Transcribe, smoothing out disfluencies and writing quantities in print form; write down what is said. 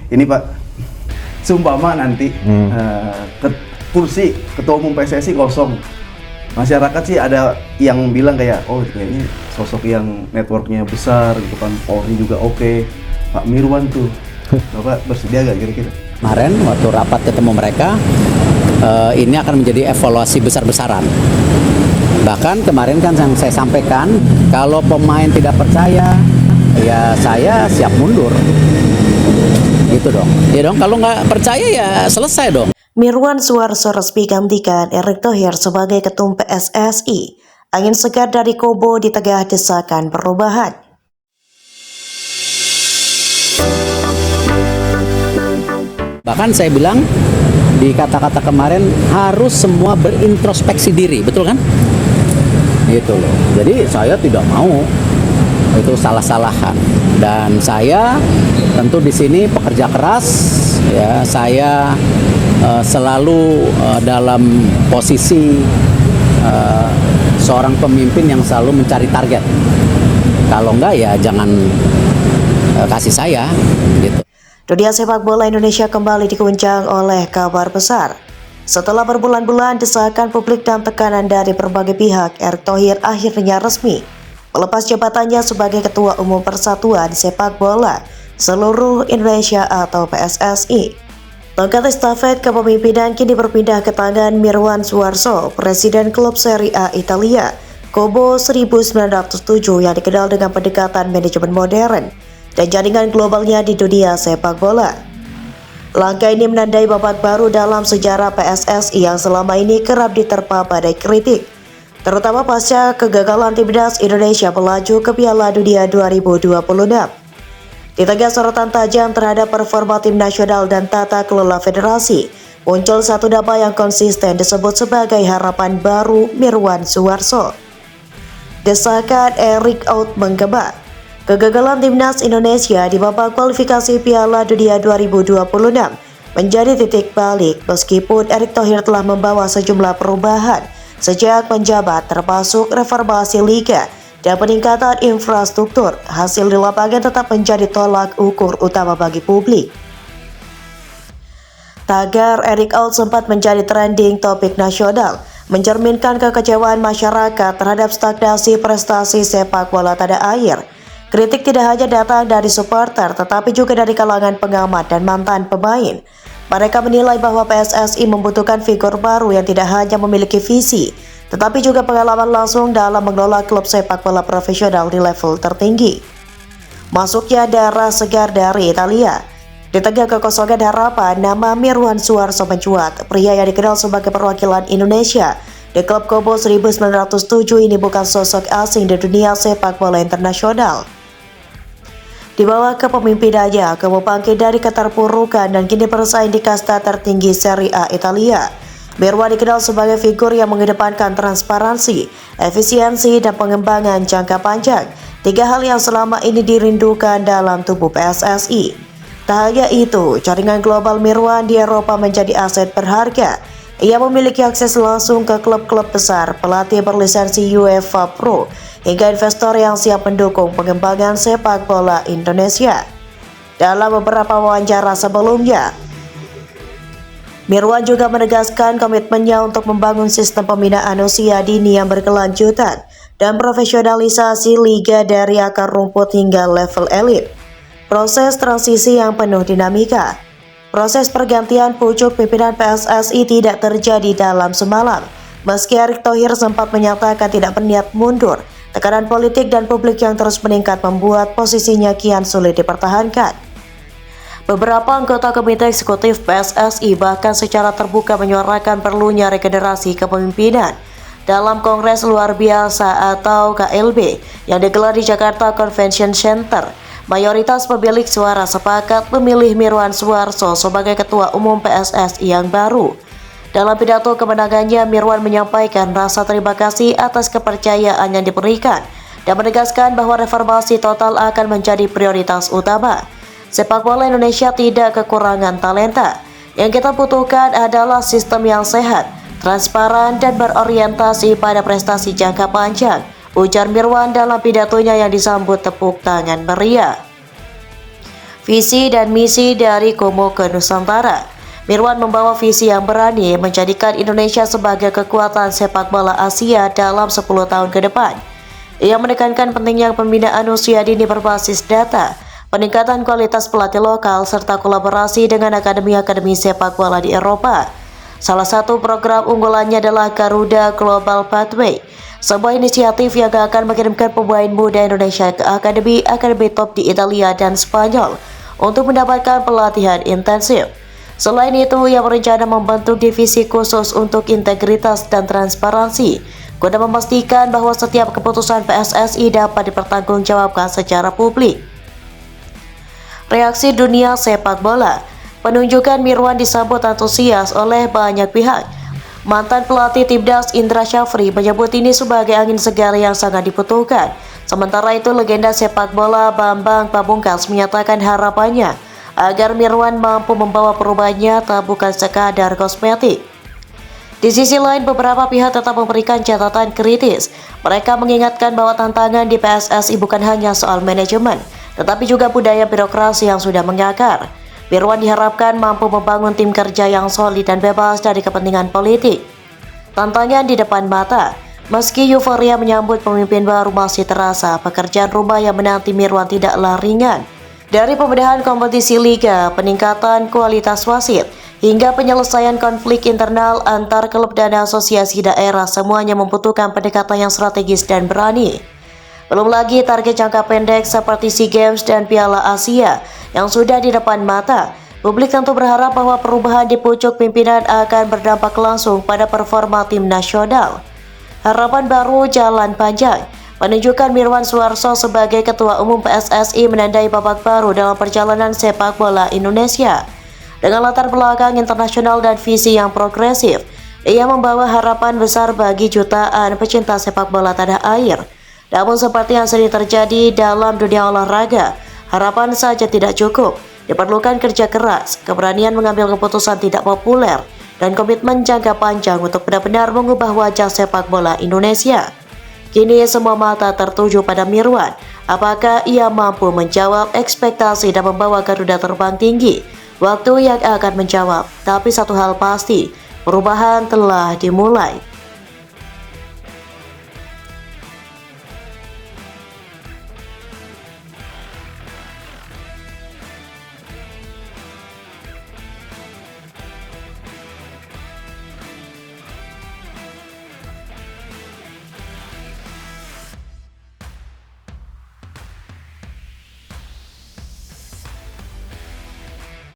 ini Pak, seumpama nanti kursi ketua umum PSSI kosong, masyarakat sih ada yang bilang kayak, oh kayaknya sosok yang networknya besar gitu kan, Polri juga oke, Pak Mirwan tuh, Bapak bersedia gak kira-kira? Kemarin waktu rapat ketemu mereka, ini akan menjadi evaluasi besar-besaran. Bahkan kemarin kan yang saya sampaikan, kalau pemain tidak percaya, ya saya siap mundur. Gitu dong. Ya dong, kalau nggak percaya ya selesai dong. Mirwan Suarso resmi gantikan Erick Thohir sebagai ketum PSSI. Angin segar dari Kobo di tengah desakan perubahan. Bahkan saya bilang di kata-kata kemarin harus semua berintrospeksi diri, betul kan? Gitu loh. Jadi saya tidak mau itu salah-salahan, dan saya tentu di sini pekerja keras, ya saya selalu dalam posisi seorang pemimpin yang selalu mencari target. Kalau enggak ya jangan kasih saya gitu. Dunia sepak bola Indonesia kembali diguncang oleh kabar besar. Setelah berbulan-bulan desakan publik dan tekanan dari berbagai pihak, Erick Thohir akhirnya resmi melepas jabatannya sebagai Ketua Umum Persatuan Sepak Bola Seluruh Indonesia atau PSSI. Tongkat estafet kepemimpinan kini berpindah ke tangan Mirwan Suarso, Presiden klub Serie A Italia, Kobo 1907 yang dikenal dengan pendekatan manajemen modern dan jaringan globalnya di dunia sepak bola. Langkah ini menandai babak baru dalam sejarah PSSI yang selama ini kerap diterpa badai kritik, terutama pasca kegagalan timnas Indonesia melaju ke Piala Dunia 2026. Di tengah sorotan tajam terhadap performa tim nasional dan tata kelola federasi, muncul satu nama yang konsisten disebut sebagai harapan baru Mirwan Suarso. Desakan Erick out menggema. Kegagalan timnas Indonesia di babak kualifikasi Piala Dunia 2026 menjadi titik balik meskipun Erick Thohir telah membawa sejumlah perubahan sejak menjabat, termasuk reformasi liga dan peningkatan infrastruktur. Hasil di lapangan tetap menjadi tolak ukur utama bagi publik. Tagar Erick out sempat menjadi trending topik nasional, mencerminkan kekecewaan masyarakat terhadap stagnasi prestasi sepak bola tanah air. Kritik tidak hanya datang dari supporter, tetapi juga dari kalangan pengamat dan mantan pemain. Mereka menilai bahwa PSSI membutuhkan figur baru yang tidak hanya memiliki visi, tetapi juga pengalaman langsung dalam mengelola klub sepak bola profesional di level tertinggi. Masuknya darah segar dari Italia. Di tengah kekosongan harapan, nama Mirwan Suarso mencuat. Pria yang dikenal sebagai perwakilan Indonesia di klub Kobo 1907 ini bukan sosok asing di dunia sepak bola internasional. Di bawah kepemimpinannya, Kobo bangkit dari keterpurukan dan kini bersaing di kasta tertinggi Serie A Italia. Mirwan dikenal sebagai figur yang mengedepankan transparansi, efisiensi, dan pengembangan jangka panjang. Tiga hal yang selama ini dirindukan dalam tubuh PSSI. Tak hanya itu, jaringan global Mirwan di Eropa menjadi aset berharga. Ia memiliki akses langsung ke klub-klub besar, pelatih berlisensi UEFA Pro, hingga investor yang siap mendukung pengembangan sepak bola Indonesia. Dalam beberapa wawancara sebelumnya, Mirwan juga menegaskan komitmennya untuk membangun sistem pembinaan usia dini yang berkelanjutan dan profesionalisasi liga dari akar rumput hingga level elit. Proses transisi yang penuh dinamika. Proses pergantian pucuk pimpinan PSSI tidak terjadi dalam semalam. Meski Erick Thohir sempat menyatakan tidak berniat mundur, tekanan politik dan publik yang terus meningkat membuat posisinya kian sulit dipertahankan. Beberapa anggota Komite Eksekutif PSSI bahkan secara terbuka menyuarakan perlunya regenerasi kepemimpinan dalam Kongres Luar Biasa atau KLB yang digelar di Jakarta Convention Center. Mayoritas pemilik suara sepakat memilih Mirwan Suarso sebagai Ketua Umum PSSI yang baru. Dalam pidato kemenangannya, Mirwan menyampaikan rasa terima kasih atas kepercayaan yang diberikan dan menegaskan bahwa reformasi total akan menjadi prioritas utama. Sepak bola Indonesia tidak kekurangan talenta. Yang kita butuhkan adalah sistem yang sehat, transparan, dan berorientasi pada prestasi jangka panjang, ujar Mirwan dalam pidatonya yang disambut tepuk tangan meriah. visi dan misi dari Komoke Nusantara. Mirwan membawa visi yang berani menjadikan Indonesia sebagai kekuatan sepak bola Asia dalam 10 tahun ke depan. Ia menekankan pentingnya pembinaan usia dini berbasis data, peningkatan kualitas pelatih lokal, serta kolaborasi dengan akademi-akademi sepak bola di Eropa. Salah satu program unggulannya adalah Garuda Global Pathway, sebuah inisiatif yang akan mengirimkan pemain muda Indonesia ke akademi top di Italia dan Spanyol untuk mendapatkan pelatihan intensif. Selain itu, ia berencana membentuk divisi khusus untuk integritas dan transparansi, guna memastikan bahwa setiap keputusan PSSI dapat dipertanggungjawabkan secara publik. Reaksi dunia sepak bola. Penunjukan Mirwan disambut antusias oleh banyak pihak. Mantan pelatih Timnas Indra Syafri menyebut ini sebagai angin segar yang sangat dibutuhkan. Sementara itu, legenda sepak bola Bambang Pamungkas menyatakan harapannya agar Mirwan mampu membawa perubahan nyata, bukan sekadar kosmetik. Di sisi lain, beberapa pihak tetap memberikan catatan kritis. Mereka mengingatkan bahwa tantangan di PSSI bukan hanya soal manajemen, tetapi juga budaya birokrasi yang sudah mengakar. Mirwan diharapkan mampu membangun tim kerja yang solid dan bebas dari kepentingan politik. Tantangan di depan mata. Meski euforia menyambut pemimpin baru masih terasa, pekerjaan rumah yang menanti Mirwan tidaklah ringan. Dari pembedahan kompetisi liga, peningkatan kualitas wasit, hingga penyelesaian konflik internal antar klub dan asosiasi daerah, semuanya membutuhkan pendekatan yang strategis dan berani. Belum lagi target jangka pendek seperti SEA Games dan Piala Asia yang sudah di depan mata. Publik tentu berharap bahwa perubahan di pucuk pimpinan akan berdampak langsung pada performa tim nasional. Harapan baru jalan panjang. Penunjukan Mirwan Suarso sebagai Ketua Umum PSSI menandai babak baru dalam perjalanan sepak bola Indonesia. Dengan latar belakang internasional dan visi yang progresif, ia membawa harapan besar bagi jutaan pecinta sepak bola tanah air. Namun seperti yang sering terjadi dalam dunia olahraga, harapan saja tidak cukup. Diperlukan kerja keras, keberanian mengambil keputusan tidak populer, dan komitmen jangka panjang untuk benar-benar mengubah wajah sepak bola Indonesia. Kini semua mata tertuju pada Mirwan. Apakah ia mampu menjawab ekspektasi dan membawa Garuda terbang tinggi? Waktu yang akan menjawab. Tapi satu hal pasti, perubahan telah dimulai.